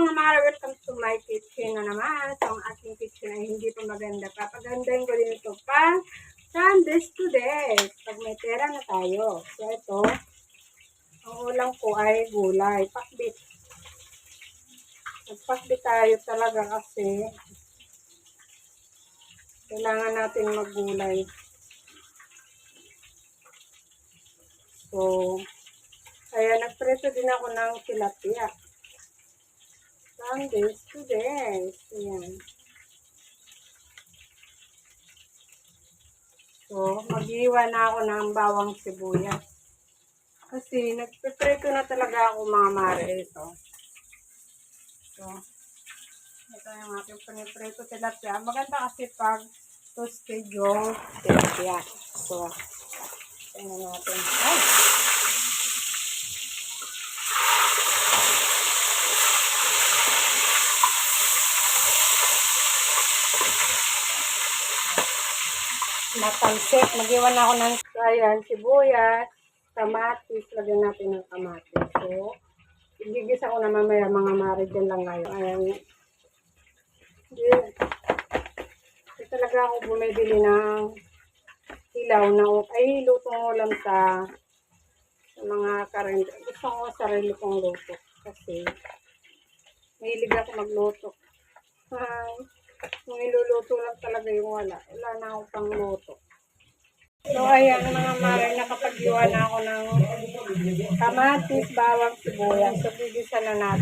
mga mare, welcome to my kitchen na naman. So, ang aking kitchen ay hindi pa maganda. Papagandahin ko din ito pa Sundays today. Pag may pera na tayo. So, ito, ang ulam ko ay gulay. Pakbit. Nagpakbit tayo talaga kasi kailangan natin maggulay. So, kaya nagpreso din ako ng tilapia. Sundays today. Ayan. So, mag-iwan na ako ng bawang sibuyas. Kasi nagpipreto na talaga ako mga mare ito. So, ito yung aking panipreto tilapia. Maganda kasi pag toasted yung tilapia. So, tingnan natin. Ay! Matalsik. Mag-iwan ako ng ayan, sibuyas, kamatis. Lagyan natin ng kamatis. So, igigisa ko na mamaya mga mare dyan lang ngayon. Ayan. Hindi talaga ako bumibili ng hilaw na ay lutong ulam sa mga karente. Gusto ko sarili kong luto. Kasi mahilig ako magluto. Kung iluluto lang talaga yung wala na akong pang luto. So, ayan mga mare, nakapag-iwan na ako ng kamatis, bawang, sibuyas. So, gigisa na natin.